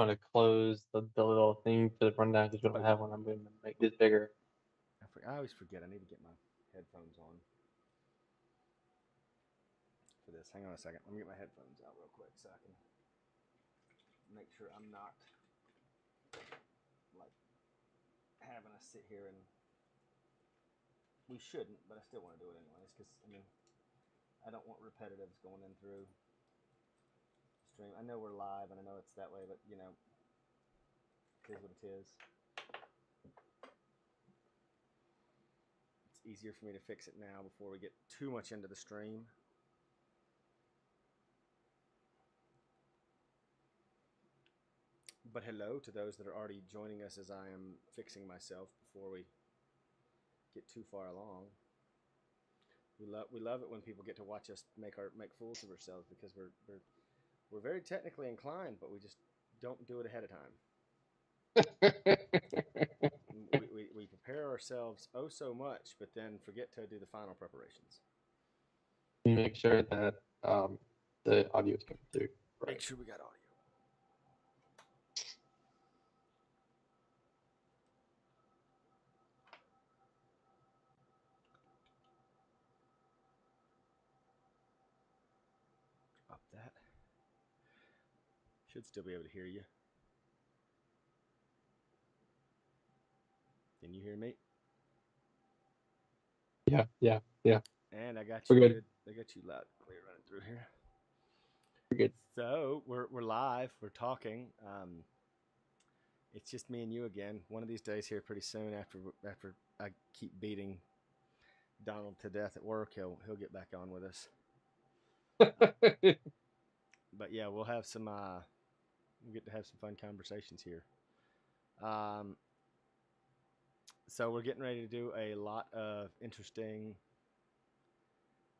want to close the little thing to the rundown because we don't have Boom. one. I'm going to make this bigger. I always forget. I need to get my headphones on for this. Hang on a second. Let me get my headphones out real quick so I can make sure I'm not like having us sit here and we shouldn't, but I still want to do it anyways because I mean I don't want repetitives going in through the stream. I know we're live and I know it's that way, but you know, it is what it is. It's easier for me to fix it now before we get too much into the stream. But hello to those that are already joining us as I am fixing myself before we get too far along. We love it when people get to watch us make fools of ourselves because we're very technically inclined, but we just don't do it ahead of time. We prepare ourselves oh so much, but then forget to do the final preparations. Make sure that the audio is coming through. Right. Make sure we got audio. Up that. Should still be able to hear you. Can you hear me? Yeah. And I got We're you good. I got you loud and clear running through here. We're good. So we're live. We're talking. It's just me and you again. One of these days here, pretty soon after I keep beating Donald to death at work, he'll get back on with us. But yeah, we'll have some. We'll get to have some fun conversations here. So we're getting ready to do a lot of interesting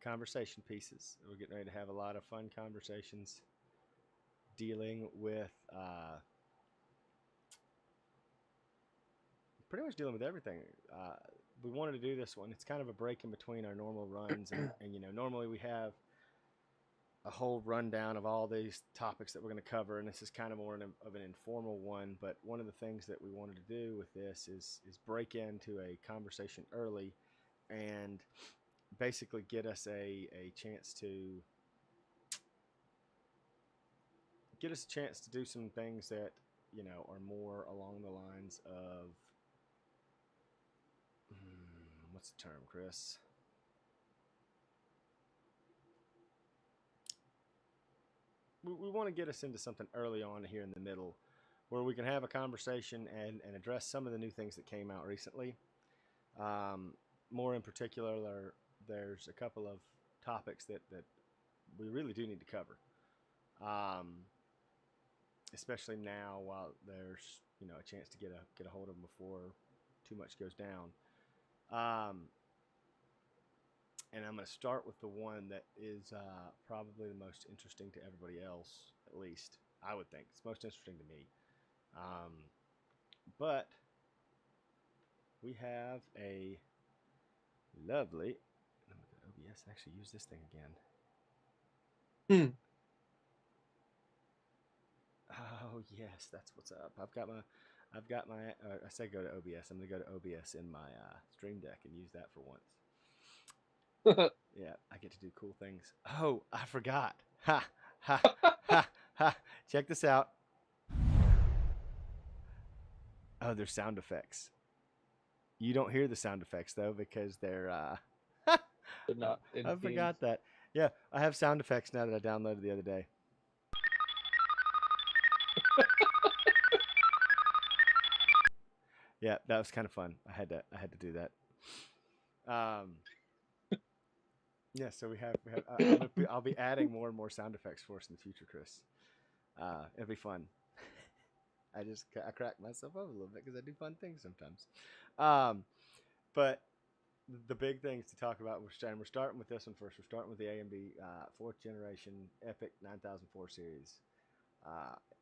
conversation pieces. We're getting ready to have a lot of fun conversations dealing with pretty much dealing with everything. We wanted to do this one. It's kind of a break in between our normal runs, and you know, normally we have a whole rundown of all these topics that we're going to cover, and this is kind of more of an informal one. But one of the things that we wanted to do with this is break into a conversation early, and basically get us a chance to do some things that you know are more along the lines of what's the term, Chris? We want to get us into something early on here in the middle where we can have a conversation and address some of the new things that came out recently. More in particular, there's a couple of topics that we really do need to cover. Especially now while there's you know a chance to get a hold of them before too much goes down. And I'm going to start with the one that is probably the most interesting to everybody else, at least I would think. It's most interesting to me. But we have a lovely. Let me go to OBS and actually use this thing again. Oh yes, that's what's up. I've got my. I said go to OBS. I'm going to go to OBS in my Stream Deck and use that for once. Yeah, I get to do cool things. Oh, I forgot. Ha, ha, ha, ha. Check this out. Oh, there's sound effects. You don't hear the sound effects, though, because they're... They're not in I forgot that. Yeah, I have sound effects now that I downloaded the other day. Yeah, that was kind of fun. I had to do that. Yeah, so I'll be adding more and more sound effects for us in the future, Chris. It'll be fun. I crack myself up a little bit because I do fun things sometimes. But the big things to talk about, we're starting with this one first. We're starting with the AMD 4th generation EPYC 9004 series.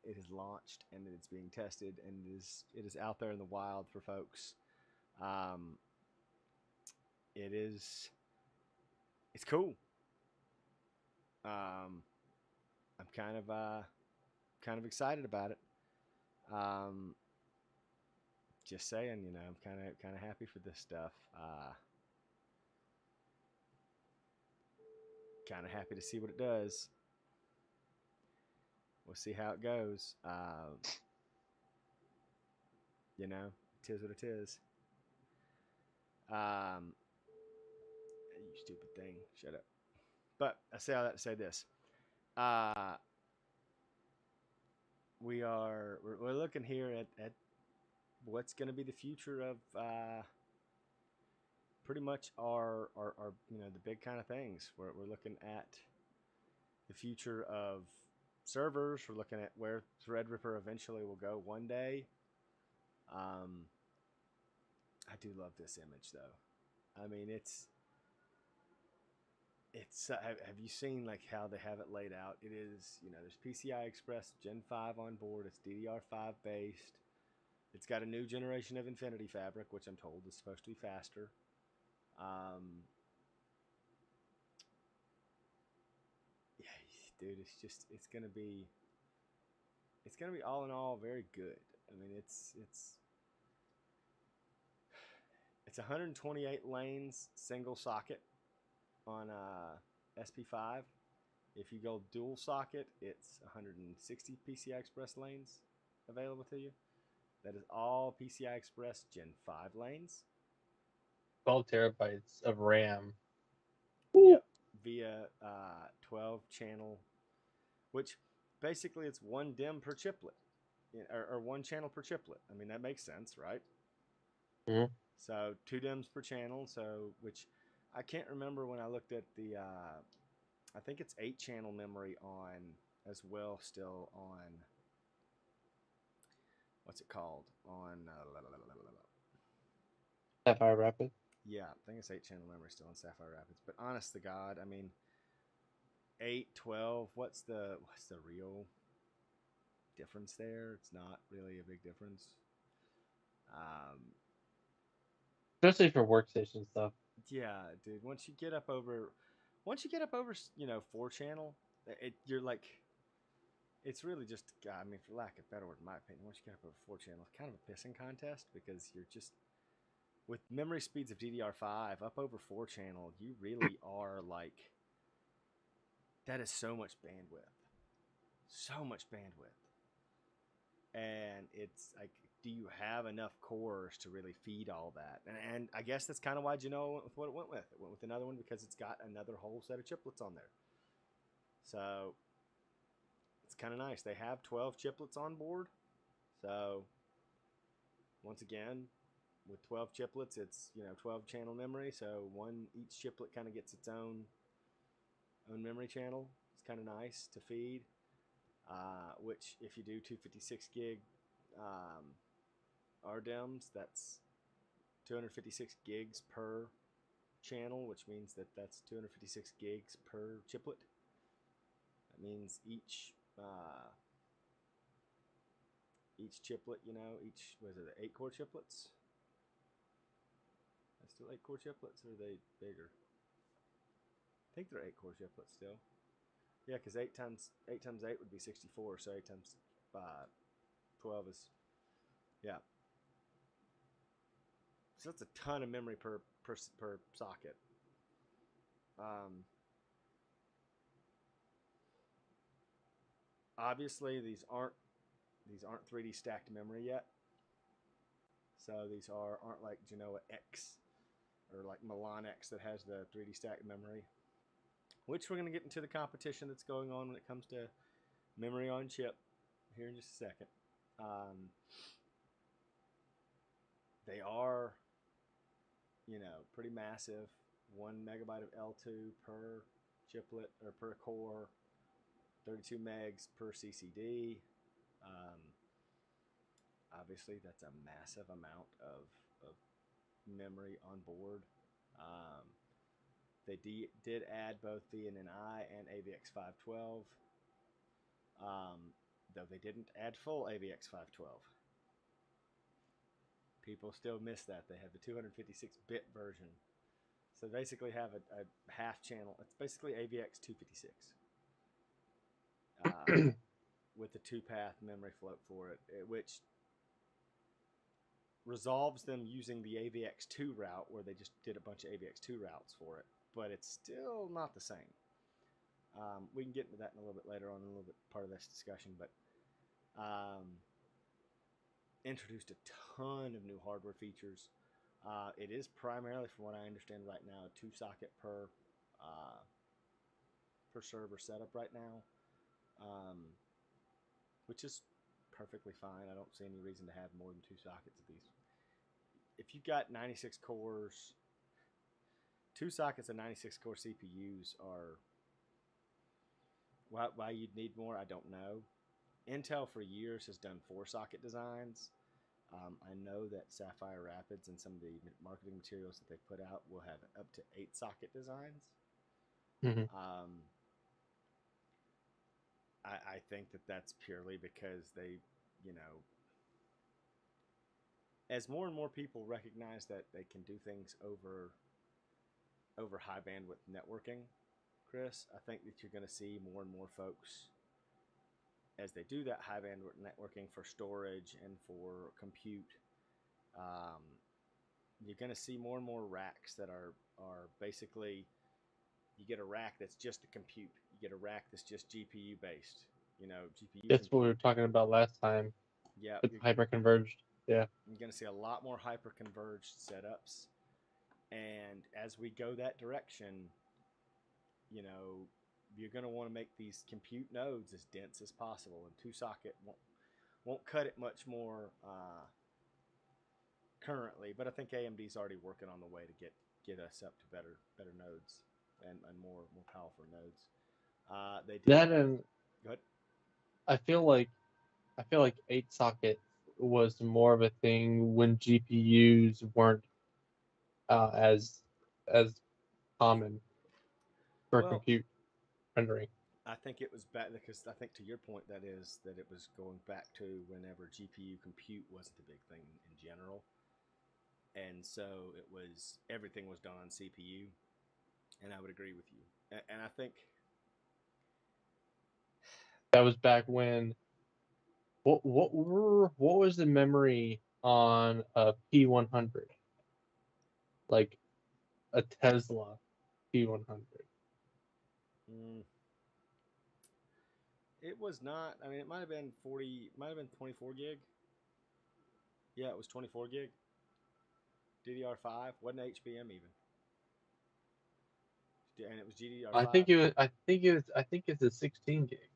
It is launched and it's being tested and it is out there in the wild for folks. It's cool. I'm kind of excited about it. Um, just saying, I'm kind of happy for this stuff. Kind of happy to see what it does. We'll see how it goes. Tis what it is. You stupid thing. Shut up. But I say all that to say this. Uh, we're looking here at what's going to be the future of pretty much our the big kind of things. We're looking at the future of servers. We're looking at where Threadripper eventually will go one day. I do love this image though. I mean, it's have you seen like how they have it laid out? It is, there's PCI Express Gen 5 on board. It's DDR5 based. It's got a new generation of Infinity Fabric, which I'm told is supposed to be faster. Yeah, dude, it's gonna be all in all very good. I mean, it's 128 lanes single socket on SP5. If you go dual socket, it's 160 PCI Express lanes available to you. That is all PCI Express Gen 5 lanes. 12 terabytes of RAM. Yep, via 12 channel, which basically it's one DIMM per chiplet, or one channel per chiplet. I mean, that makes sense, right? Mm-hmm. So 2 DIMMs per channel. So, which I can't remember when I looked at the, I think it's 8 channel memory on as well, still on, what's it called? On, Sapphire Rapid. yeah, I think it's 8 channel memory still on Sapphire Rapids. But honest to God, I mean, 8, 12, what's the real difference there? It's not really a big difference. Especially for workstation stuff. Yeah, dude. Once you get up over 4 channel, you're like, it's really just, I mean, for lack of a better word, in my opinion, once you get up over 4 channel, it's kind of a pissing contest, because you're just, with memory speeds of DDR5 up over 4 channel, you really are like, that is so much bandwidth. So much bandwidth. And it's like, do you have enough cores to really feed all that? And I guess that's kind of why Genoa went with what it went with. It went with another one because it's got another whole set of chiplets on there. So it's kind of nice. They have 12 chiplets on board. So once again, with 12 chiplets, it's 12 channel memory. So each chiplet kind of gets its own memory channel. It's kind of nice to feed. Which if you do 256 gig RDIMMs, that's 256 gigs per channel, which means that's 256 gigs per chiplet. That means each chiplet, was it 8-core chiplets? That's still 8-core chiplets, or are they bigger? I think they're 8-core chiplets still. Yeah, because 8 times 8 would be 64, so 8 times 12 is, yeah. So that's a ton of memory per socket. Obviously, these aren't 3D stacked memory yet. So these aren't like Genoa X or like Milan X that has the 3D stacked memory. Which we're going to get into the competition that's going on when it comes to memory on chip here in just a second. They are, pretty massive. 1 megabyte of L2 per chiplet or per core, 32 megs per CCD. Obviously, that's a massive amount of memory on board. They did add both VNNI and AVX512, though they didn't add full AVX512. People still miss that. They have the 256-bit version. So they basically have a half channel. It's basically AVX 256. with the 2-path memory float for it, which resolves them using the AVX2 route, where they just did a bunch of AVX2 routes for it, but it's still not the same. We can get into that in a little bit later on, in a little bit part of this discussion, but introduced a ton of new hardware features. It is primarily, from what I understand right now, a 2-socket per server setup right now, which is perfectly fine. I don't see any reason to have more than 2 sockets of these. If you've got 96 cores, 2 sockets of 96 core CPUs are why you'd need more. I don't know. Intel for years has done 4-socket designs. I know that Sapphire Rapids and some of the marketing materials that they've put out will have up to 8-socket designs. Mm-hmm. I think that that's purely because they, as more and more people recognize that they can do things over high bandwidth networking, Chris, I think that you're going to see more and more folks, as they do that high bandwidth networking for storage and for compute, you're going to see more and more racks that are basically, you get a rack that's just the compute. You get a rack that's just GPU based. GPU. That's what we were talking about last time. Yeah. With hyper-converged. Yeah. You're going to see a lot more hyper-converged setups. And as we go that direction, you're going to want to make these compute nodes as dense as possible. And 2-socket won't cut it much more currently. But I think AMD's already working on the way to get us up to better nodes and more powerful nodes. They did that, and go ahead. I feel like 8-socket was more of a thing when GPUs weren't as common for compute rendering. I think it was back because I think, to your point, that it was going back to whenever GPU compute wasn't a big thing in general, and so everything was done on CPU, and I would agree with you. And I think that was back when. What was the memory on a P100? Like a Tesla P100. It was not. I mean, it might have been 40. Might have been 24 gig. Yeah, it was 24 gig. DDR5 wasn't HBM even, and it was GDDR5. I think it's a 16 gig.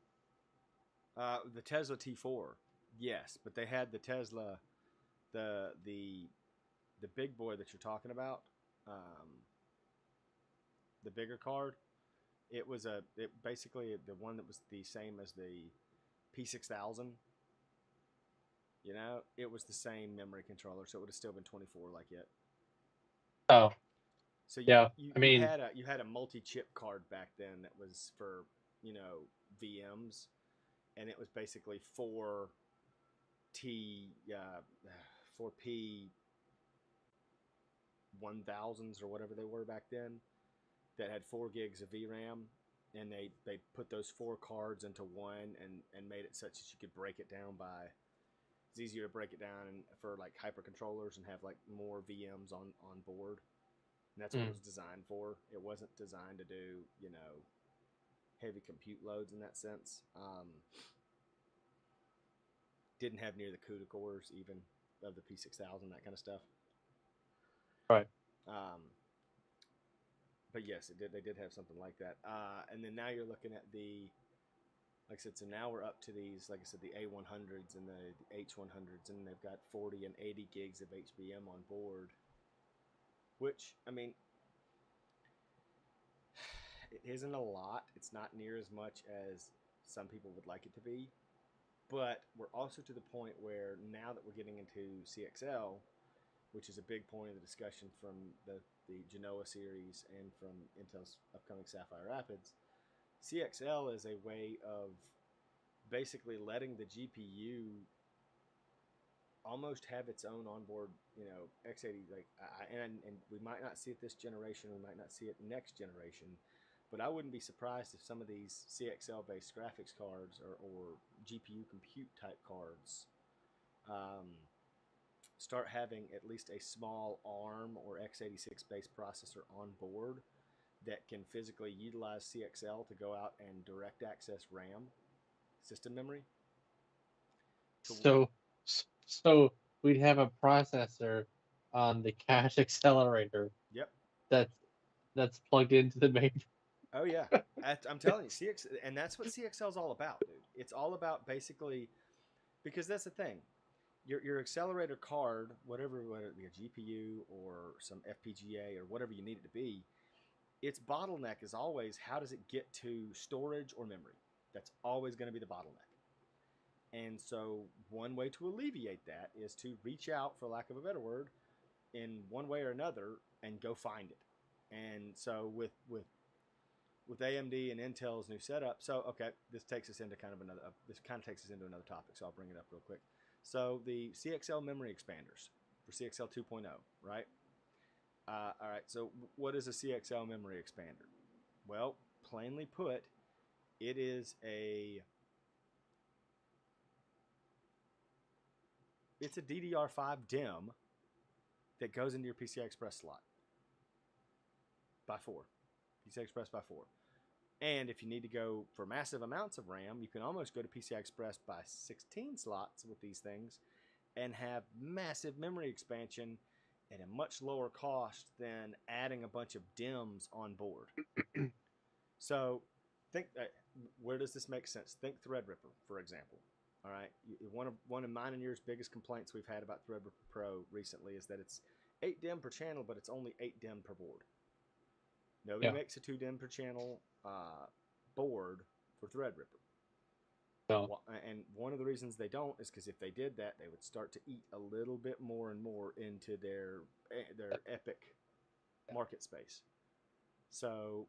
The Tesla T4, yes, but they had the Tesla, the big boy that you're talking about, the bigger card. It was basically the one that was the same as the P6000. It was the same memory controller, so it would have still been 24 like it. Oh. So you had a multi-chip card back then that was for VMs, and it was basically 4P 1000s or whatever they were back then, that had 4 gigs of VRAM, and they put those 4 cards into one and made it such that you could break it down by. It's easier to break it down for like hypercontrollers and have like more VMs on board. And that's what it was designed for. It wasn't designed to do, heavy compute loads in that sense. Didn't have near the CUDA cores even of the P6000, that kind of stuff. Right. But yes, it did. They did have something like that. And then now you're looking at like I said, so now we're up to these, like I said, the A100s and the H100s, and they've got 40 and 80 gigs of HBM on board. Which, I mean, it isn't a lot. It's not near as much as some people would like it to be. But we're also to the point where now that we're getting into CXL, which is a big point of the discussion from the Genoa series and from Intel's upcoming Sapphire Rapids, CXL is a way of basically letting the GPU almost have its own onboard, x80. And we might not see it this generation, we might not see it next generation, But I wouldn't be surprised if some of these CXL-based graphics cards or GPU compute type cards start having at least a small ARM or x86 based processor on board that can physically utilize CXL to go out and direct access RAM system memory. So we'd have a processor on the cache accelerator. Yep. That's plugged into the main. Oh yeah, I'm telling you, and that's what CXL is all about, dude. It's all about basically, because that's the thing. Your accelerator card, whether it be a GPU or some FPGA or whatever you need it to be, its bottleneck is always how does it get to storage or memory. That's always going to be the bottleneck. And so one way to alleviate that is to reach out, for lack of a better word, in one way or another and go find it. And so with AMD and Intel's new setup, so okay, this takes us into another topic, so I'll bring it up real quick. So the CXL memory expanders for CXL 2.0, right? All right, so what is a CXL memory expander? Well, plainly put, it's a DDR5 DIMM that goes into your PCI Express slot by 4. PCI Express by 4. And if you need to go for massive amounts of RAM, you can almost go to PCI Express by 16 slots with these things and have massive memory expansion at a much lower cost than adding a bunch of DIMMs on board. So think, where does this make sense? Think Threadripper, for example. All right, one of mine and yours biggest complaints we've had about Threadripper Pro recently is that it's 8 DIMM per channel, but it's only 8 DIMM per board. Nobody makes a 2 DIMM per channel board for Threadripper. No. And one of the reasons they don't is because if they did that, they would start to eat a little bit more and more into their epic market space. So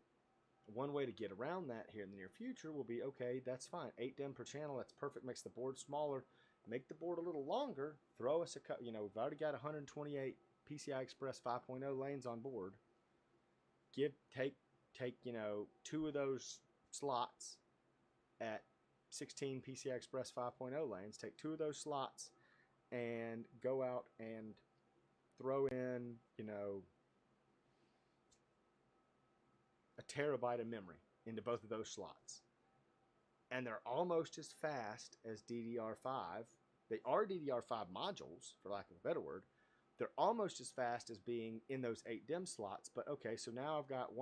one way to get around that here in the near future will be, okay, that's fine. 8 DIMM per channel, that's perfect. Makes the board smaller. Make the board a little longer. Throw us we've already got 128 PCI Express 5.0 lanes on board. Take 2 of those slots at 16 PCI Express 5.0 lanes. Take 2 of those slots and go out and throw in, a terabyte of memory into both of those slots. And they're almost as fast as DDR5. They are DDR5 modules, for lack of a better word. They're almost as fast as being in those 8 DIMM slots. But okay, so now I've got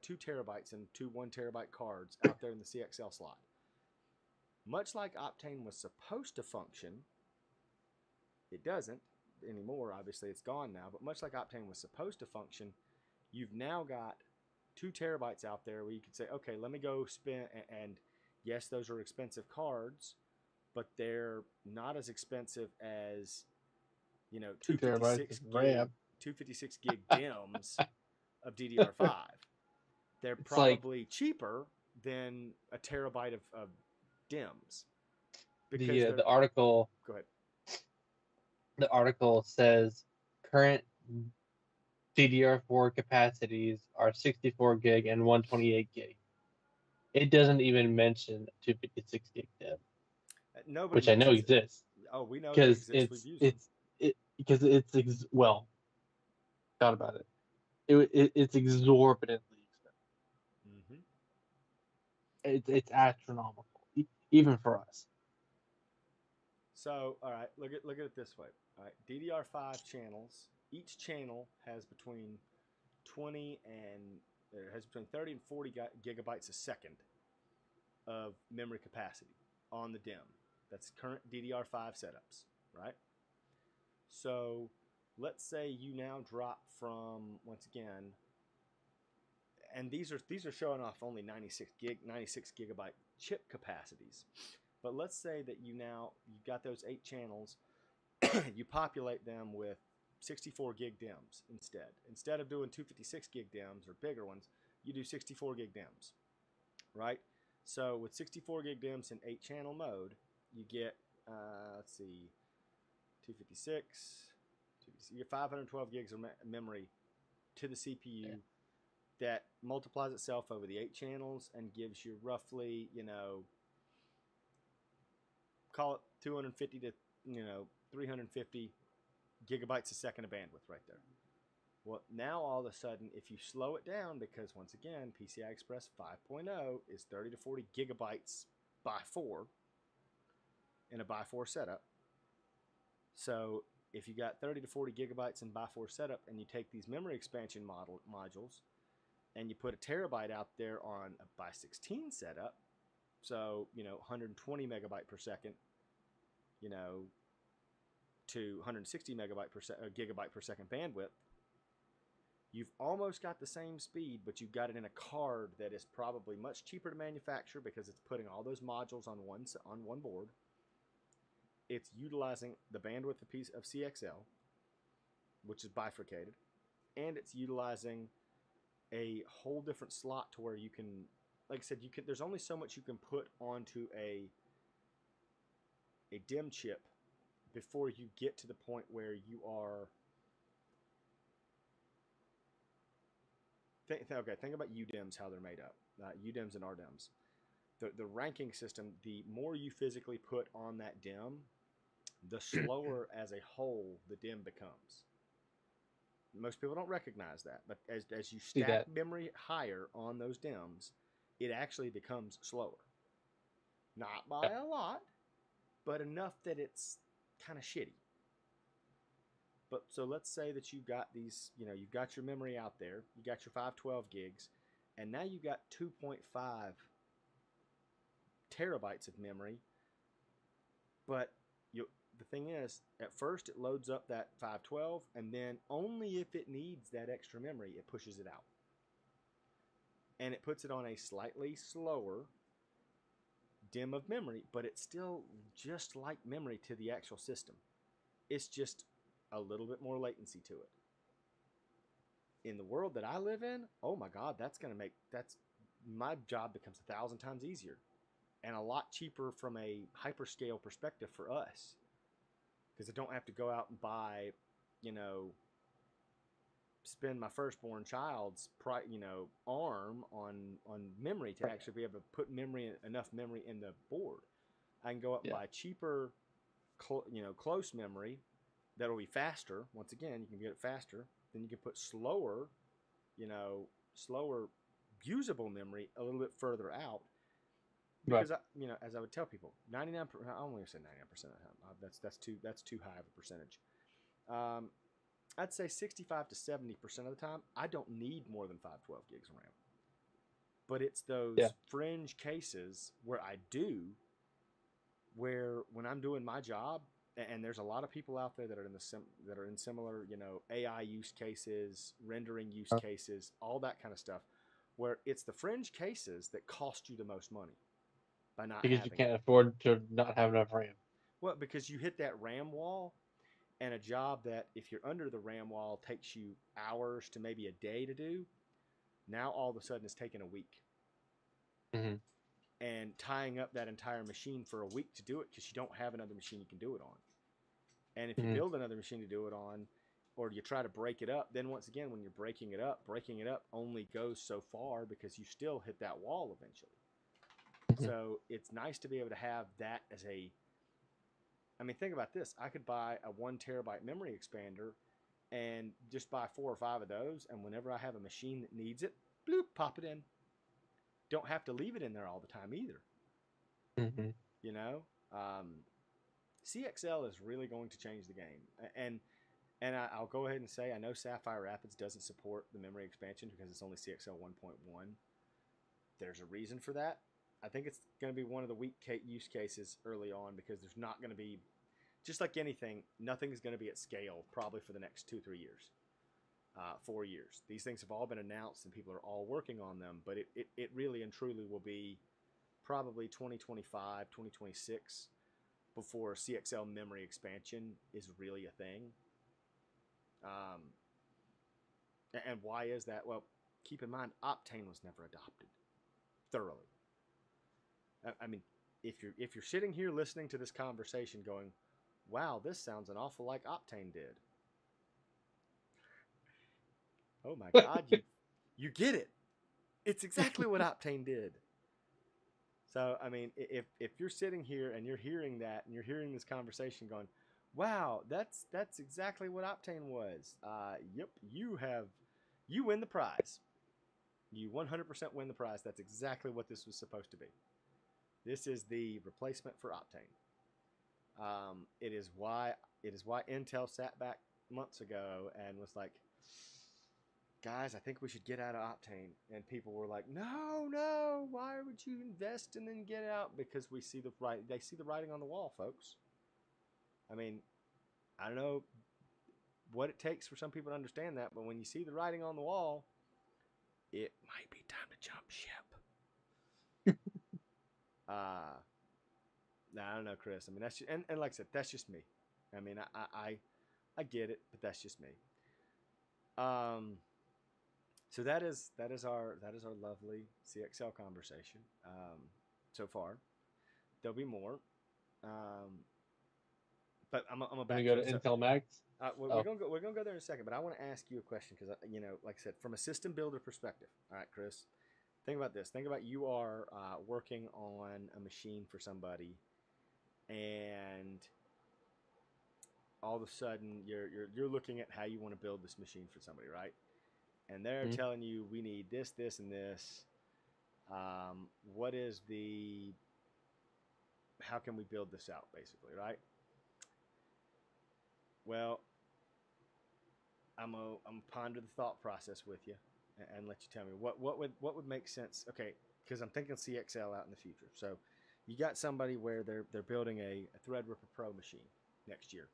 2 terabytes and 2 1 terabyte cards out there in the CXL slot. Much like Optane was supposed to function, it doesn't anymore. Obviously, it's gone now. But much like Optane was supposed to function, you've now got 2 terabytes out there where you could say, okay, let me go spend, and yes, those are expensive cards, but they're not as expensive as 256 gig DIMMs of DDR5. They're probably cheaper than a terabyte of DIMMs. The article. Go ahead. The article says current DDR4 capacities are 64 gig and 128 gig. It doesn't even mention 256 gig DIMM, which I know exists. Oh, we know it exists. Thought about it. It's exorbitantly expensive. Mm-hmm. It's astronomical, even for us. So, all right, look at it this way. All right, DDR5 channels. Each channel has between 30 and 40 gigabytes a second of memory capacity on the DIMM. That's current DDR5 setups, right? So let's say you now drop from, once again, and these are showing off only 96 gigabyte chip capacities. But let's say that you've got those 8 channels, you populate them with 64 gig DIMMs instead. Instead of doing 256 gig DIMMs or bigger ones, you do 64 gig DIMMs, right? So with 64 gig DIMMs in 8 channel mode, you get, 256, you get 512 gigs of memory to the CPU that multiplies itself over the 8 channels and gives you roughly, call it 250 to 350 gigabytes a second of bandwidth right there. Well, now all of a sudden, if you slow it down, because once again, PCI Express 5.0 is 30 to 40 gigabytes by 4 in a by 4 setup. So if you got 30 to 40 gigabytes in by 4 setup, and you take these memory expansion modules and you put a terabyte out there on a by 16 setup, so 120 megabyte per second, to 160 gigabyte per second bandwidth, you've almost got the same speed, but you've got it in a card that is probably much cheaper to manufacture because it's putting all those modules on one board. It's utilizing the bandwidth of CXL, which is bifurcated, and it's utilizing a whole different slot to where you can, like I said, there's only so much you can put onto a DIMM chip before you get to the point where you are. Think about UDIMMs, how they're made up. UDIMMs and RDIMMs. The ranking system, the more you physically put on that DIMM, the slower as a whole the DIMM becomes. Most people don't recognize that, but as you stack memory higher on those DIMMs, it actually becomes slower. Not by a lot, but enough that it's kind of shitty. But so let's say that you've got these, you've got your memory out there, you got your 512 gigs, and now you've got 2.5 terabytes of memory. But the thing is, at first it loads up that 512, and then only if it needs that extra memory, it pushes it out. And it puts it on a slightly slower DIMM of memory, but it's still just like memory to the actual system. It's just a little bit more latency to it. In the world that I live in, oh my God, my job becomes 1,000 times easier and a lot cheaper from a hyperscale perspective for us, because I don't have to go out and buy, spend my firstborn child's ARM on memory to actually be able to put enough memory in the board. I can go up and buy cheaper, close memory that'll be faster. Once again, you can get it faster. Then you can put slower usable memory a little bit further out. Because as I would tell people, 99%. I only say 99% of the time. That's too high of a percentage. I'd say 65 to 70% of the time, I don't need more than 512 gigs of RAM. But it's those fringe cases where I do, where when I'm doing my job, and there's a lot of people out there that are in similar, AI use cases, rendering use cases, all that kind of stuff, where it's the fringe cases that cost you the most money by not because you can't afford to not have enough RAM. Well, because you hit that RAM wall, and a job that if you're under the RAM wall takes you hours to maybe a day to do, now all of a sudden it's taking a week. Mm-hmm. And tying up that entire machine for a week to do it because you don't have another machine you can do it on. And if you build another machine to do it on, or you try to break it up, then once again, when you're breaking it up only goes so far because you still hit that wall eventually. Mm-hmm. So it's nice to be able to have that as think about this. I could buy a 1 terabyte memory expander and just buy 4 or 5 of those, and whenever I have a machine that needs it, bloop, pop it in. Don't have to leave it in there all the time either. Mm-hmm. CXL is really going to change the game. And I'll go ahead and say, I know Sapphire Rapids doesn't support the memory expansion because it's only CXL 1.1. There's a reason for that. I think it's going to be one of the weak use cases early on because there's not going to be, just like anything, nothing's going to be at scale probably for the next 2-3 years, 4 years. These things have all been announced and people are all working on them, but it really and truly will be probably 2025, 2026 before CXL memory expansion is really a thing. And why is that? Well, keep in mind, Optane was never adopted thoroughly. I mean, if you're sitting here listening to this conversation going, wow, this sounds an awful like Optane did. Oh my God, You get it. It's exactly what Optane did. So, I mean, if you're sitting here and you're hearing that and you're hearing this conversation going, wow, that's exactly what Optane was. Yep, you win the prize. You 100% win the prize. That's exactly what this was supposed to be. This is the replacement for Optane. It is why Intel sat back months ago and was like, guys, I think we should get out of Optane. And people were like, no, why would you invest and then get out? Because they see the writing on the wall, folks. I mean, I don't know what it takes for some people to understand that, but when you see the writing on the wall, it might be time to jump ship. I don't know, Chris. I mean, that's just, and like I said, that's just me. I mean, I get it, but that's just me. So that is our lovely CXL conversation. So far, there'll be more. But I'm gonna back go to Intel Max. We're gonna go there in a second. But I want to ask you a question because like I said, from a system builder perspective. All right, Chris. Think about this. Think about you are working on a machine for somebody, and all of a sudden you're looking at how you want to build this machine for somebody, right? And they're telling you we need this, this, and this. What is the? How can we build this out, basically, right? Well, I'm gonna ponder the thought process with you, and let you tell me what would make sense. Okay, because I'm thinking CXL out in the future. So, you got somebody where they're building a Threadripper Pro machine next year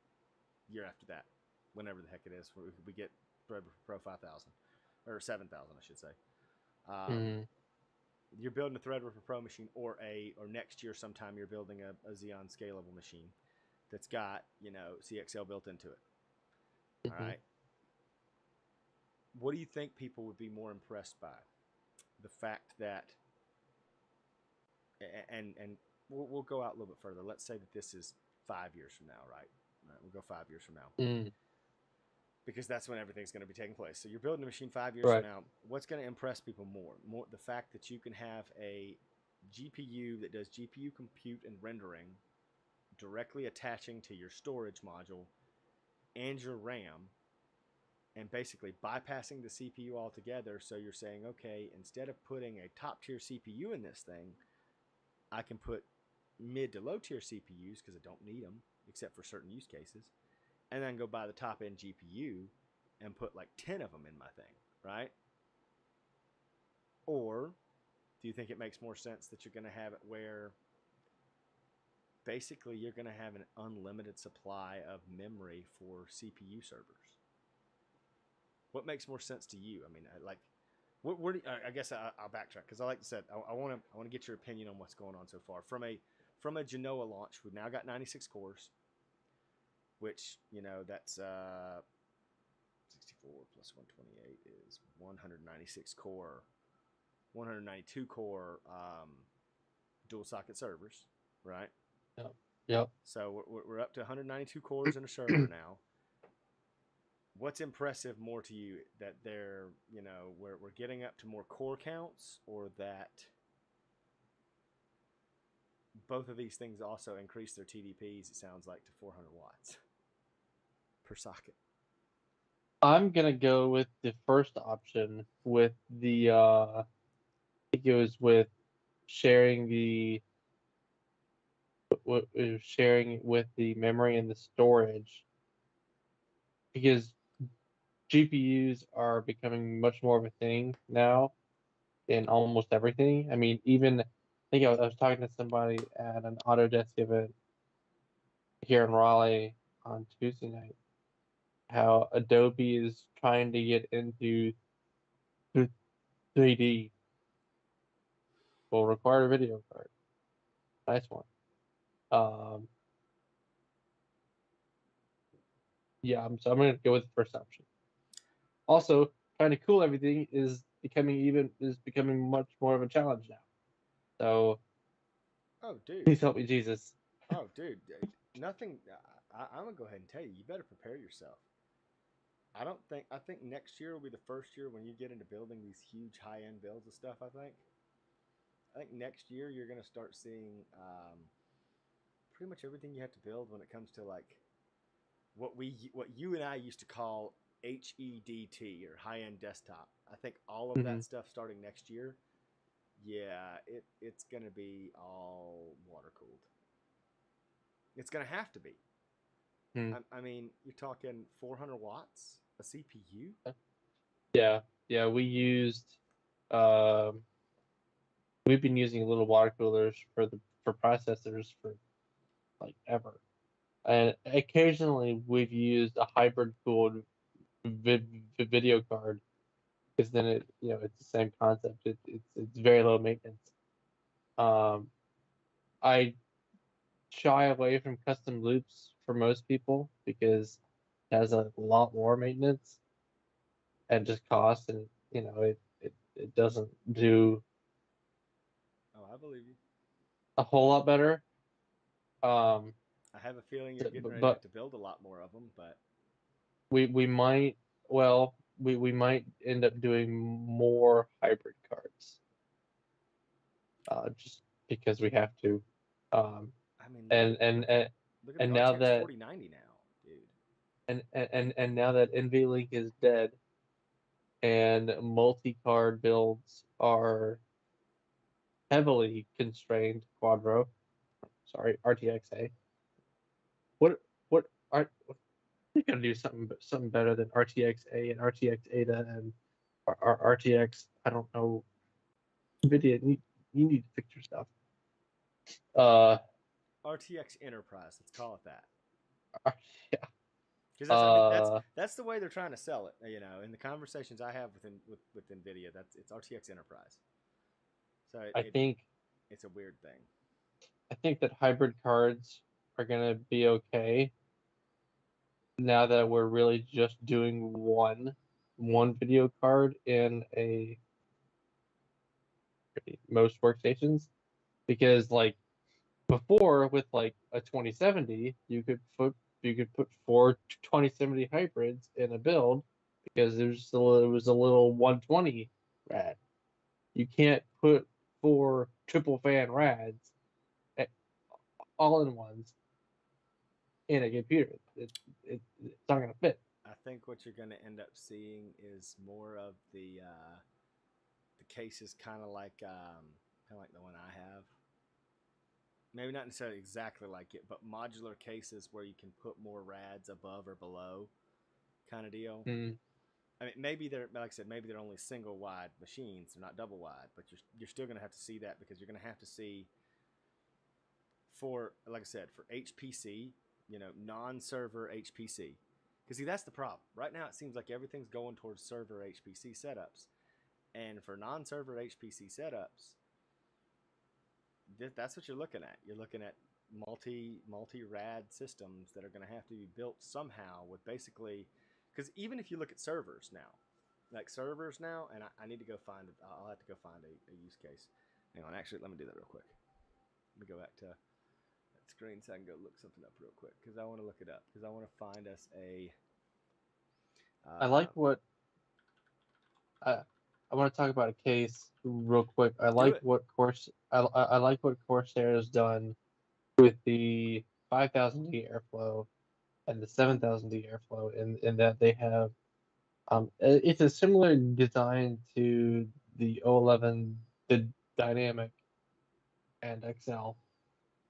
after that, whenever the heck it is, we get Threadripper Pro 5000 or 7000, I should say. You're building a Threadripper Pro machine, or next year sometime you're building a Xeon scalable machine that's got CXL built into it. All right. What do you think people would be more impressed by? The fact that, and we'll go out a little bit further. Let's say that this is 5 years from now, right? All right, we'll go 5 years from now. Because that's when everything's going to be taking place. So you're building a machine 5 years from now. What's going to impress people more? The fact that you can have a GPU that does GPU compute and rendering directly attaching to your storage module and your RAM, and basically bypassing the CPU altogether. So you're saying, okay, instead of putting a top tier CPU in this thing, I can put mid to low tier CPUs because I don't need them except for certain use cases, and then go buy the top end GPU and put like 10 of them in my thing, right? Or do you think it makes more sense that you're going to have it where basically you're going to have an unlimited supply of memory for CPU servers? What makes more sense to you? I mean, I guess I'll backtrack because like I said, I want to get your opinion on what's going on so far. From a Genoa launch, we've now got 96 cores, which that's 64 plus 128 is 196 core, 192 core dual socket servers, right? Yep. So we're up to 192 cores in a server now. What's impressive more to you, that they're we're getting up to more core counts, or that both of these things also increase their TDPs, it sounds like, to 400 watts per socket? I'm gonna go with the first option with the I think it was with sharing with the memory and the storage, because GPUs are becoming much more of a thing now in almost everything. I mean, even I think I was talking to somebody at an Autodesk event here in Raleigh on Tuesday night, how Adobe is trying to get into 3D. Will require a video card. Nice one. Yeah, I'm gonna go with the first option. Also, trying to cool everything is becoming much more of a challenge now. So, oh, dude, please help me, Jesus. Oh, dude, nothing. I'm gonna go ahead and tell you. You better prepare yourself. I think next year will be the first year when you get into building these huge high end builds of stuff. I think next year you're going to start seeing pretty much everything you have to build when it comes to like what you and I used to call HEDT or high end desktop. I think all of Hmm. that stuff starting next year, yeah, it's gonna be all water cooled. It's gonna have to be. Hmm. I mean, you're talking 400 watts a CPU. Yeah, yeah. Um, we've been using little water coolers for processors for like ever, and occasionally we've used a hybrid cooled video card because then it's the same concept. It's very low maintenance. Um, I shy away from custom loops for most people because it has a lot more maintenance and just cost, and it doesn't do Oh, I believe you. a whole lot better. Um, I have a feeling you're so- getting ready to have but to build a lot more of them, but we might well we might end up doing more hybrid cards just because we have to. Um, I mean, and and and look at the and now RTX that 4090 now, dude. now that NVLink is dead and multi-card builds are heavily constrained quadro, sorry, RTXA. What what you gotta do something better than RTXA and RTX Ada and RTX. I don't know. Nvidia, you need to fix your stuff. Uh, RTX Enterprise, let's call it that. yeah. Because that's, I mean, Uh, that's the way they're trying to sell it. You know, in the conversations I have with Nvidia, that's it's RTX Enterprise. So I think it's a weird thing. that hybrid cards are gonna be okay now that we're really just doing one video card in a most workstations because like before with like a 2070 you could put four 2070 hybrids in a build because it was a little 120 rad. You can't put four triple fan rads at, all in ones in a computer. It's not gonna fit. I think what you're going to end up seeing is more of the cases, kind of like the one I have. Maybe not necessarily exactly like it, but modular cases where you can put more rads above or below, kind of deal. Mm, I mean, maybe they're like I said, maybe they're only single wide machines, they're not double wide, but you're still going to have to see that because you're going to have to see for like I said for HPC, you know, non-server HPC. Because see, that's the problem. Right now, it seems like everything's going towards server HPC setups, and for non-server HPC setups, that's what you're looking at. You're looking at multi rad systems that are going to have to be built somehow with basically because even if you look at servers now, like servers now, and I need to go find it. I'll have to go find a use case. Hang on, actually, let me do that real quick. Let me go back to that screen so I can go look something up real quick because I want to look it up because I want to find us a. I like Uh, what I I want to talk about a case real quick. do it. I like what Corsair has done with the 5000D airflow and the 7000D airflow in that they have it's a similar design to the O11 the dynamic and XL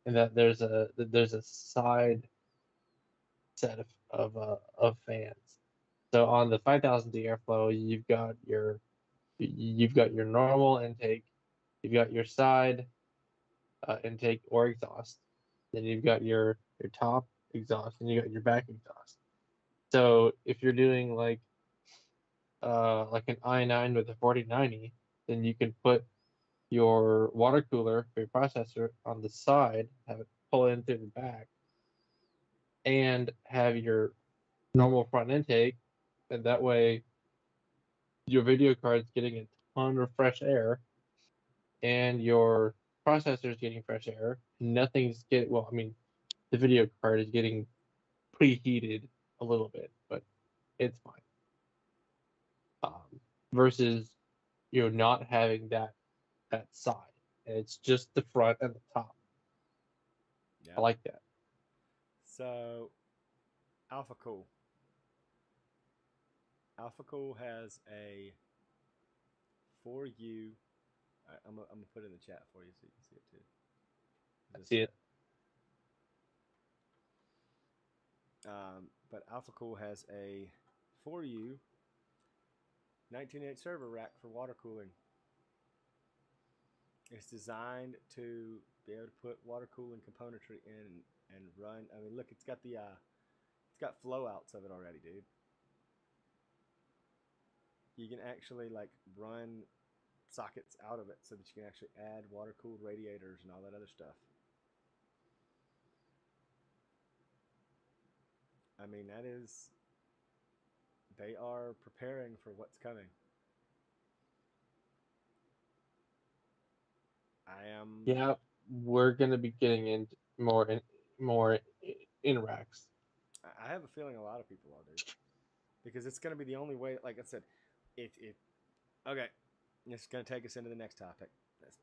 in that there's a side set of fans. So on the 5000D airflow, you've got your normal intake, you've got your side intake or exhaust, then you've got your top exhaust, and you got your back exhaust. So if you're doing like an i9 with a 4090, then you can put your water cooler for your processor on the side, have it pull in through the back, and have your normal front intake, and that way your video card's getting a ton of fresh air, and your processor's getting fresh air. Nothing's get well, I mean, the video card is getting preheated a little bit, but it's fine. versus not having that side. And it's just the front and the top. I Yep. like that. So Alpha Cool. Alpha Cool has a for you. I'm gonna put it in the chat for you so you can see it too. I This, see it. but Alpha Cool has a for you 1908 server rack for water cooling. It's designed to be able to put water cooling componentry in and run. I mean, look, it's got flow outs of it already, dude. You can actually like run sockets out of it so that you can actually add water cooled radiators and all that other stuff. I mean, they are preparing for what's coming. I am. Yeah, we're gonna be getting into more in racks. I have a feeling a lot of people are, dude, because it's going to be the only way. Like I said, it. Okay, it's going to take us into the next topic,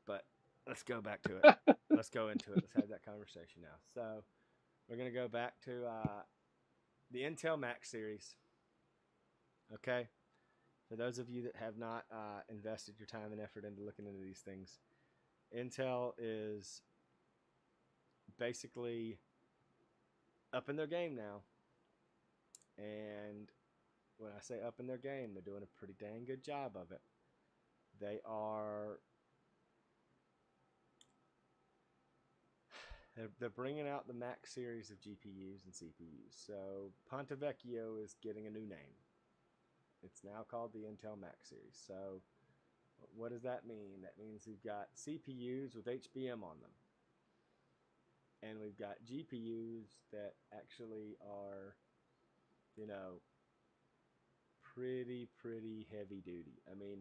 but let's go back to it. Let's go into it. Let's have that conversation now. So we're going to go back to the Intel Mac series. Okay, for those of you that have not invested your time and effort into looking into these things, Intel is basically up in their game now. And when I say up in their game, they're doing a pretty dang good job of it. They are they're bringing out the Mac series of GPUs and CPUs. So Ponte Vecchio is getting a new name. It's now called the Intel Mac series. So what does that mean? That means we've got CPUs with HBM on them. And we've got GPUs that actually are, you know, pretty heavy duty. I mean,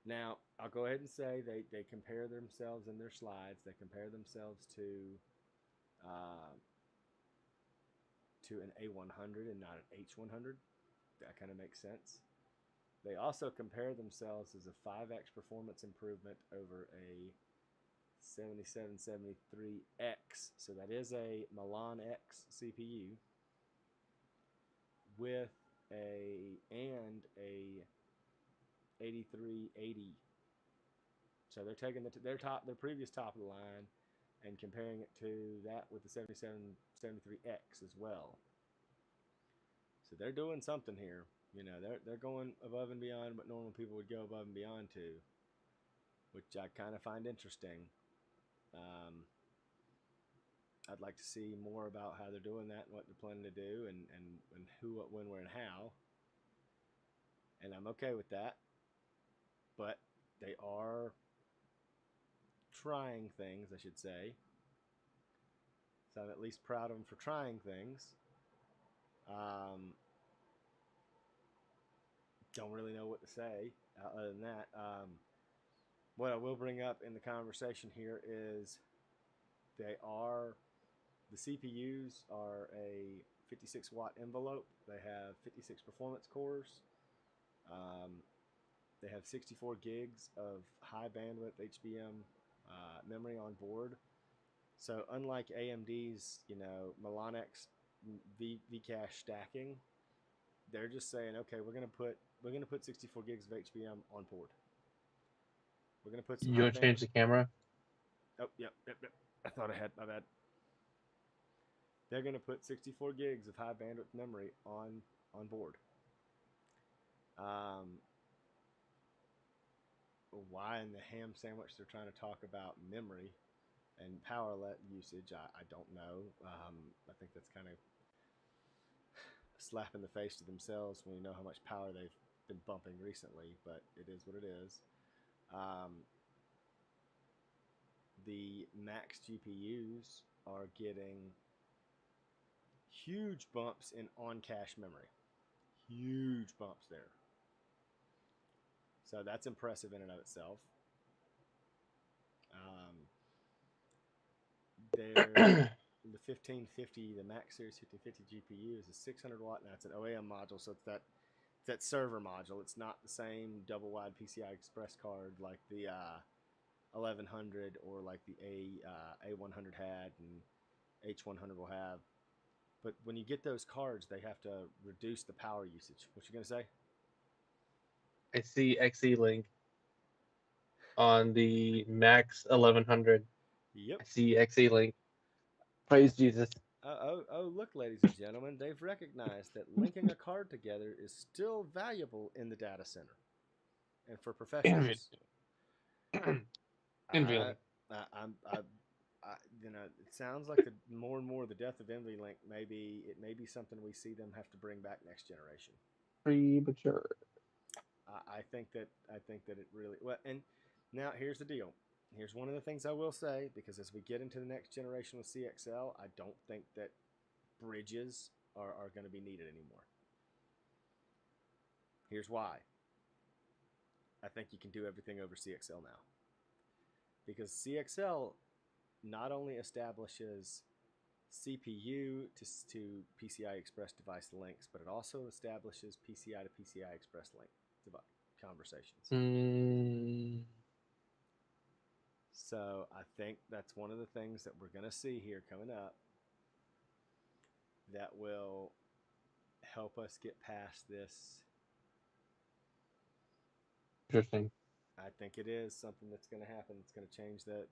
now I'll go ahead and say they compare themselves in their slides. They compare themselves uh, to an A100 and not an H100. That kind of makes sense. They also compare themselves as a 5x performance improvement over a 7773X. So that is a Milan X CPU with a 8380. So they're taking their previous top of the line and comparing it to that with the 7773X as well. So they're doing something here. You know, they're going above and beyond what normal people would go above and beyond to, which I kind of find interesting. I'd like to see more about how they're doing that and what they're planning to do and who, what, when, where, and how. And I'm okay with that. But they are trying things, I should say. So I'm at least proud of them for trying things. Don't really know what to say other than that. What I will bring up in the conversation here is the CPUs are a 56 watt envelope. They have 56 performance cores. They have 64 gigs of high bandwidth HBM memory on board. So unlike AMD's, Milan X Vcache stacking, they're just saying, okay, we're gonna put 64 gigs of HBM on board. We're gonna put some You high want to change bandwidth. the camera? Oh, yep. I thought I had. My bad. They're gonna put 64 gigs of high bandwidth memory on board. Why in the ham sandwich they're trying to talk about memory and power usage, I don't know. I think that's kind of a slap in the face to themselves when you know how much power they've been bumping recently, but it is what it is. The Max GPUs are getting huge bumps in on-cache memory. Huge bumps there. So that's impressive in and of itself. The 1550, the Max Series 1550 GPU is a 600 watt. Now it's an OEM module, so it's that It's that server module. It's not the same double wide PCI Express card like the 1100 or like the A100 had and H100 will have. But when you get those cards, they have to reduce the power usage. What you gonna say? I see XE Link on the Max 1100. Yep. I see XE Link. Praise Jesus. Look, ladies and gentlemen, they've recognized that linking a card together is still valuable in the data center and for Envy. professionals. I, Envy. I, it sounds like the more and more the death of NVLink may be something we see them have to bring back next generation. Premature. I think that it really well. And now here's the deal. Here's one of the things I will say because as we get into the next generation with CXL, I don't think that bridges are going to be needed anymore. Here's why. I think you can do everything over CXL now because CXL not only establishes CPU to PCI Express device links, but it also establishes PCI to PCI Express link conversations. Mm. So I think that's one of the things that we're going to see here coming up that will help us get past this. Interesting. I think it is something that's going to happen. It's going to change the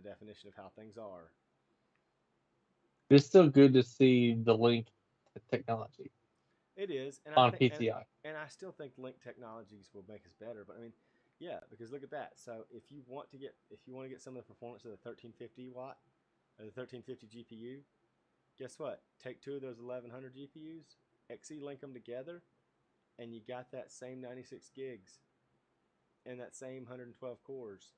definition of how things are. It's still good to see the link to technology It is, and I on think, PCI. and I still think link technologies will make us better. But I mean, yeah, because look at that. So if you want to get some of the performance of the 1350 watt or the 1350 GPU, guess what? Take two of those 1100 GPUs, XE link them together, and you got that same 96 gigs and that same 112 cores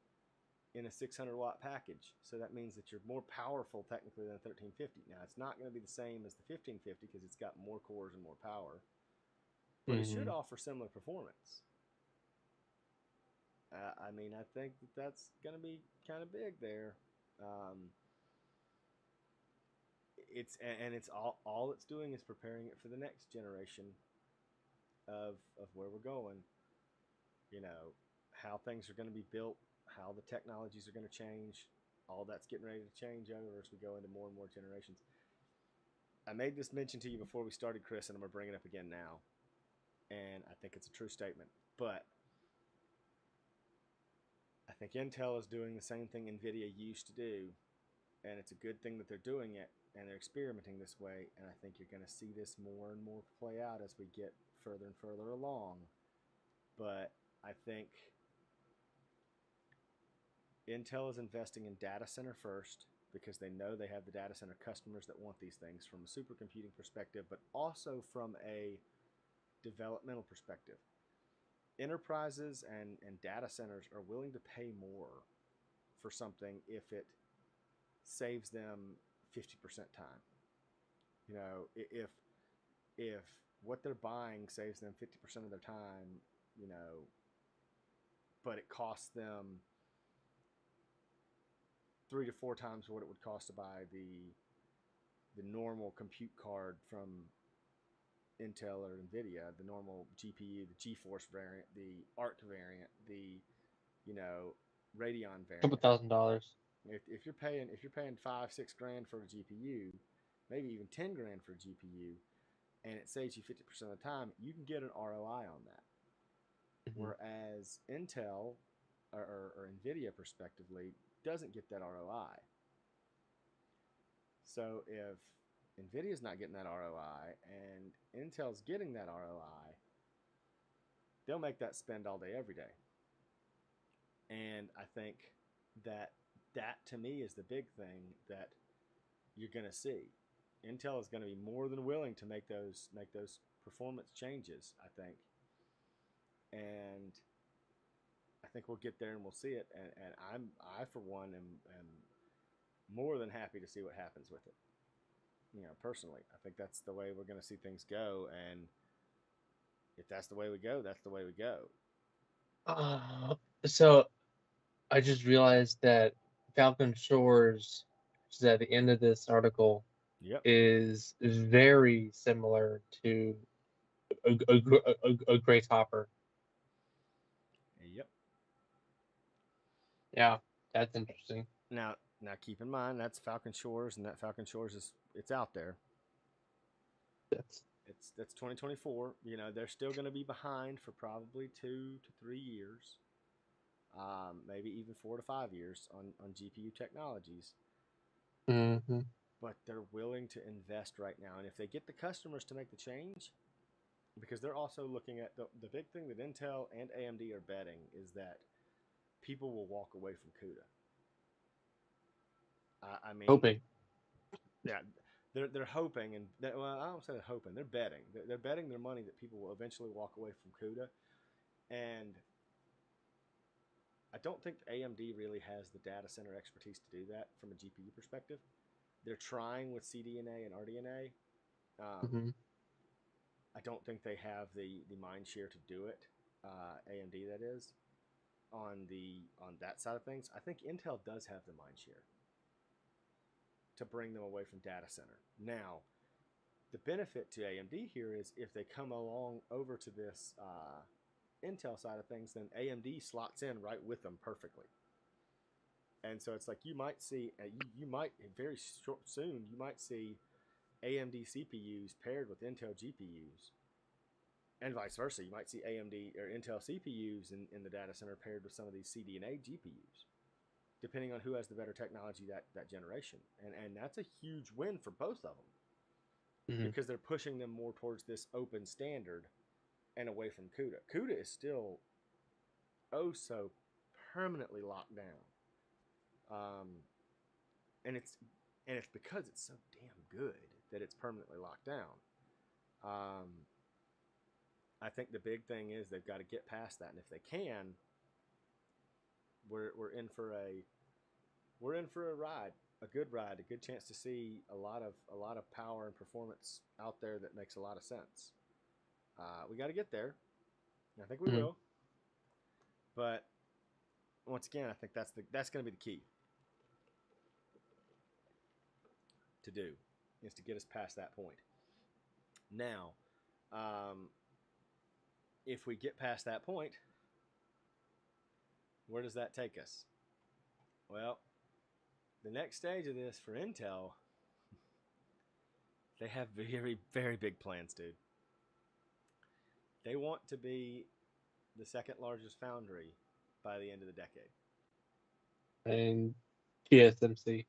in a 600 watt package. So that means that you're more powerful technically than a 1350. Now, it's not going to be the same as the 1550 because it's got more cores and more power, but it should offer similar performance. I mean, I think that's going to be kind of big there. It's all it's doing is preparing it for the next generation of where we're going. You know, how things are going to be built, how the technologies are going to change. All that's getting ready to change over as we go into more and more generations. I made this mention to you before we started, Chris, and I'm going to bring it up again now. And I think it's a true statement. But I think Intel is doing the same thing NVIDIA used to do. And it's a good thing that they're doing it and they're experimenting this way. And I think you're going to see this more and more play out as we get further and further along. But I think Intel is investing in data center first because they know they have the data center customers that want these things from a supercomputing perspective, but also from a developmental perspective. Enterprises and data centers are willing to pay more for something if it saves them 50% time. You know, if what they're buying saves them 50% of their time, you know, but it costs them 3 to 4 times what it would cost to buy the normal compute card from Intel or NVIDIA, the normal GPU, the GeForce variant, the ARC variant, the Radeon Couple variant. $1,000. If you're paying $5-6 grand for a GPU, maybe even $10 grand for a GPU, and it saves you 50% of the time, you can get an ROI on that. Mm-hmm. Whereas Intel or NVIDIA, respectively, doesn't get that ROI. So if NVIDIA's not getting that ROI and Intel's getting that ROI, they'll make that spend all day, every day. And I think that to me is the big thing that you're going to see. Intel is going to be more than willing to make those performance changes, I think. And I think we'll get there and we'll see it. And I for one am more than happy to see what happens with it. You know, personally, I think that's the way we're going to see things go. And if that's the way we go, that's the way we go. So I just realized that Falcon Shores, which is at the end of this article, yep, is very similar to a Grace Hopper. Yep. Yeah, that's interesting. Now keep in mind that's Falcon Shores, and that Falcon Shores is it's out there. That's It's that's 2024. You know they're still going to be behind for probably 2 to 3 years, maybe even 4 to 5 years on GPU technologies. hmm But they're willing to invest right now, and if they get the customers to make the change, because they're also looking at the big thing that Intel and AMD are betting is that people will walk away from CUDA. I mean, hoping. yeah, they're hoping, and well, I don't say they're hoping. They're betting. They're betting their money that people will eventually walk away from CUDA, and I don't think AMD really has the data center expertise to do that from a GPU perspective. They're trying with CDNA and RDNA. hmm I don't think they have the mind share to do it. AMD that is on that side of things. I think Intel does have the mind share to bring them away from data center. Now, the benefit to AMD here is if they come along over to this Intel side of things, then AMD slots in right with them perfectly. And so it's like you might see, you might very short soon, you might see AMD CPUs paired with Intel GPUs, and vice versa. You might see AMD or Intel CPUs in the data center paired with some of these CDNA GPUs, depending on who has the better technology that generation. And that's a huge win for both of them hmm because they're pushing them more towards this open standard and away from CUDA. CUDA is still oh so permanently locked down, um, and it's because it's so damn good that it's permanently locked down. Um, I think the big thing is they've got to get past that, and if they can, we're in for a ride, a good ride, a good chance to see a lot of power and performance out there that makes a lot of sense. We got to get there. I think we hmm will, but once again, I think that's going to be the key to do is to get us past that point. Now, um, if we get past that point, where does that take us? Well, the next stage of this for Intel, they have very, very big plans, dude. They want to be the second largest foundry by the end of the decade. And TSMC.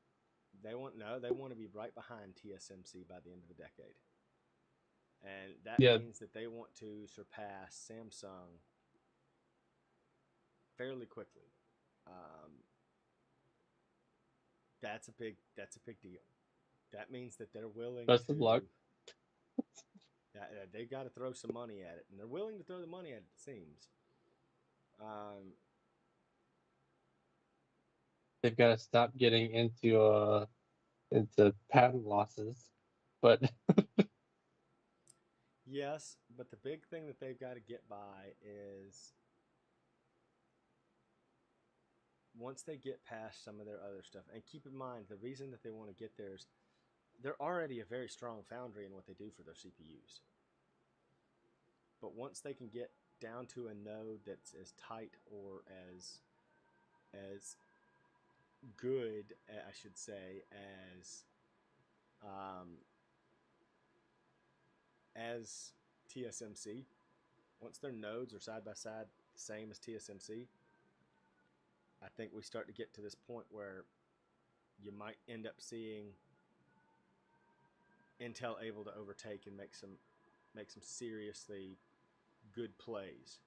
They want to be right behind TSMC by the end of the decade. And that Yeah, means that they want to surpass Samsung fairly quickly. Um, that's a big deal. That means that they're willing best of luck. to they've got to throw some money at it, and they're willing to throw the money at it. It seems. Um, They've got to stop getting into patent losses. But yes, but the big thing that they've got to get by is once they get past some of their other stuff, and keep in mind the reason that they want to get there is they're already a very strong foundry in what they do for their CPUs. But once they can get down to a node that's as tight or as good, I should say, um, as TSMC, once their nodes are side by side the same as TSMC, I think we start to get to this point where you might end up seeing Intel able to overtake and make some seriously good plays.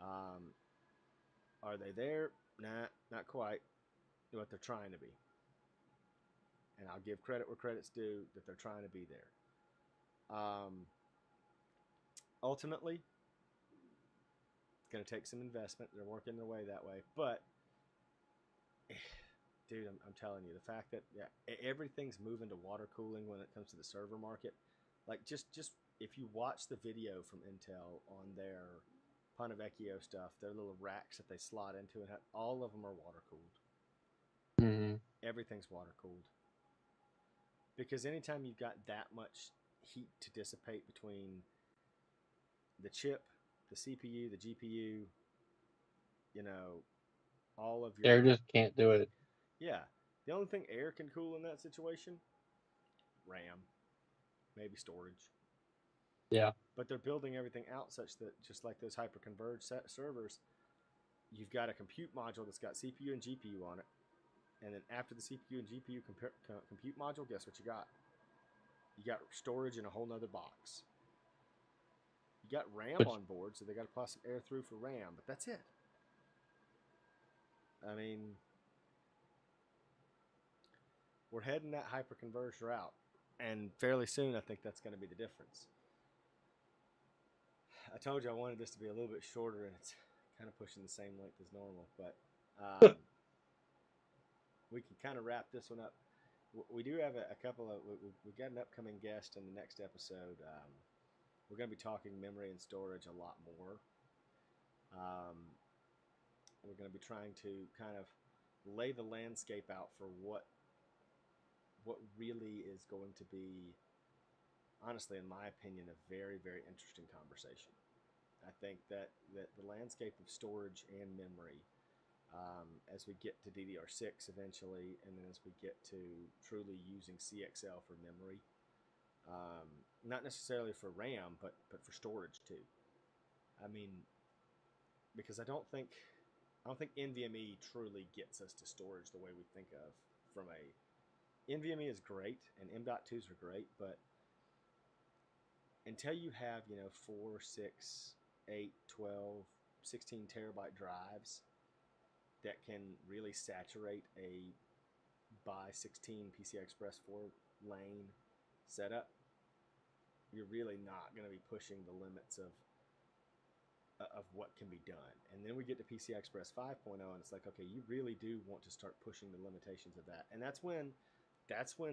Um, are they there? Nah, not quite. But they're trying to be, and I'll give credit where credit's due that they're trying to be there. Ultimately, it's going to take some investment. They're working their way that way, but dude, I'm telling you, the fact that everything's moving to water cooling when it comes to the server market, like just if you watch the video from Intel on their Ponte Vecchio stuff, their little racks that they slot into, and all of them are water cooled. mhm. Everything's water cooled because anytime you've got that much heat to dissipate between the chip, the CPU, the GPU, you know, all of Air your just can't do it. yeah. The only thing air can cool in that situation, RAM, maybe storage. Yeah, But they're building everything out such that just like those hyper-converged servers, you've got a compute module that's got CPU and GPU on it, and then after the CPU and GPU compute module, guess what you got? You got storage in a whole nother box. You got RAM which on board, so they got to pass some air through for RAM, but that's it. I mean, we're heading that hyper-converged route, and fairly soon I think that's going to be the difference. I told you I wanted this to be a little bit shorter, and it's kind of pushing the same length as normal, but we can kind of wrap this one up. We do have a couple of we got an upcoming guest in the next episode. We're going to be talking memory and storage a lot more. We're going to be trying to kind of lay the landscape out for what really is going to be, honestly, in my opinion, a very, very interesting conversation. I think that the landscape of storage and memory, as we get to DDR6 eventually, and then as we get to truly using CXL for memory, not necessarily for RAM, but for storage too. I mean, because I don't think NVMe truly gets us to storage the way we think of from a NVMe is great and M.2s are great, but until you have 4, 6, 8, 12, 16 terabyte drives that can really saturate a by 16 PCI Express 4 lane setup, you're really not going to be pushing the limits of what can be done. And then we get to PCI Express 5.0, and it's like, okay, you really do want to start pushing the limitations of that. And that's when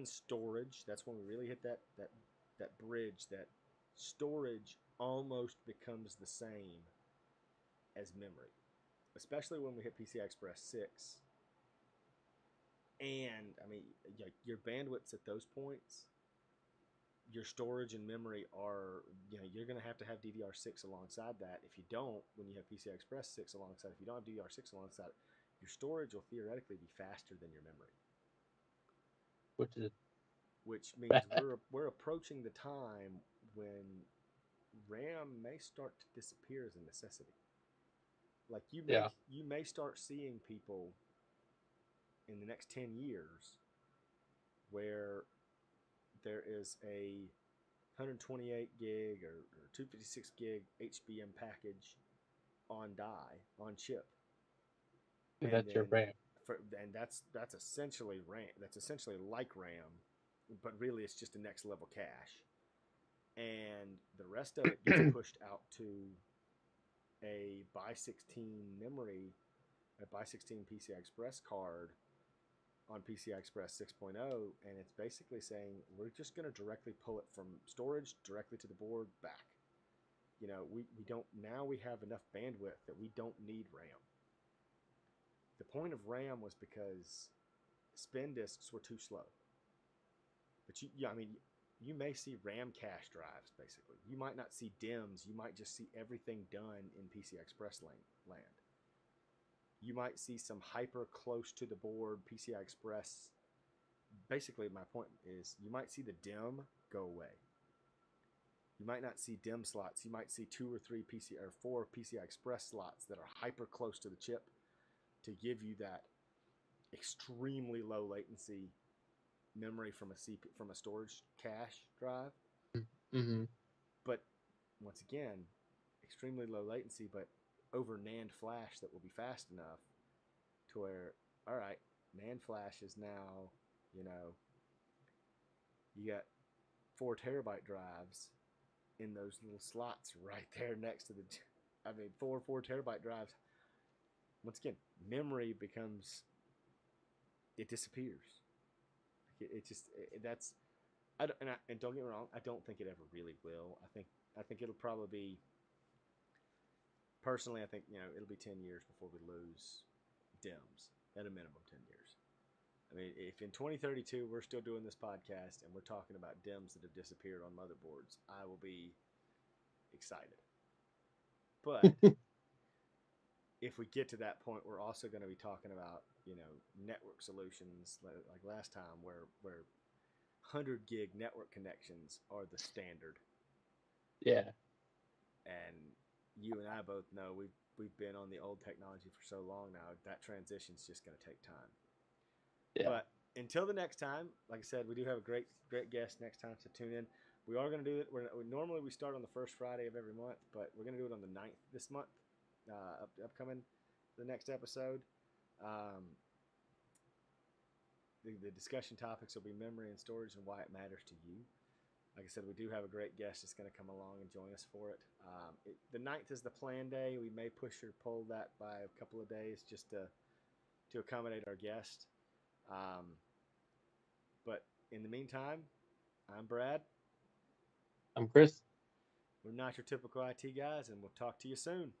storage, that's when we really hit that bridge, that storage almost becomes the same as memory, especially when we hit PCI Express 6. And I mean, your bandwidths at those points, your storage and memory are, you're going to have DDR6 alongside that. If you don't, when you have PCI Express 6 alongside, if you don't have DDR6 alongside, your storage will theoretically be faster than your memory. Which means bad. we're approaching the time when RAM may start to disappear as a necessity. Like Yeah, you may start seeing people in the next 10 years where there is a 128 gig or 256 gig HBM package on die, on chip. And that's your then RAM. and that's essentially RAM. That's essentially like RAM, but really it's just a next level cache. And the rest of it gets pushed out to a by 16 memory, a by 16 PCI Express card on PCI Express 6.0, and it's basically saying we're just going to directly pull it from storage directly to the board back. We don't, now we have enough bandwidth that we don't need RAM. The point of RAM was because spin disks were too slow. But you may see RAM cache drives, basically. You might not see DIMMs. You might just see everything done in PCI Express land. You might see some hyper close to the board PCI Express. Basically, my point is you might see the DIMM go away. You might not see DIMM slots. You might see 2 or 3 or 4 PCI Express slots that are hyper close to the chip to give you that extremely low latency memory from a storage cache drive. Mm-hmm. But once again, extremely low latency, but over NAND flash that will be fast enough to where, all right, NAND flash is now, you got 4 terabyte drives in those little slots right there next to 4 terabyte drives. Once again, memory becomes, it disappears. That's, and don't get me wrong, I don't think it ever really will. I think it'll probably be, personally, I think, it'll be 10 years before we lose DIMMs, at a minimum 10 years. I mean, if in 2032 we're still doing this podcast and we're talking about DIMMs that have disappeared on motherboards, I will be excited. But if we get to that point, we're also going to be talking about, network solutions like last time, where 100 gig network connections are the standard. Yeah. And you and I both know we've been on the old technology for so long now that transition's just going to take time. Yeah. But until the next time, like I said, we do have a great guest next time, so tune in. We are going to do it. Normally we start on the first Friday of every month, but we're going to do it on the 9th this month, upcoming the next episode. Um, the discussion topics will be memory and storage and why it matters to you. Like I said, we do have a great guest that's going to come along and join us for it. The 9th is the plan day. We may push or pull that by a couple of days just to accommodate our guest. But in the meantime, I'm Brad. I'm Chris. We're not your typical IT guys, and we'll talk to you soon.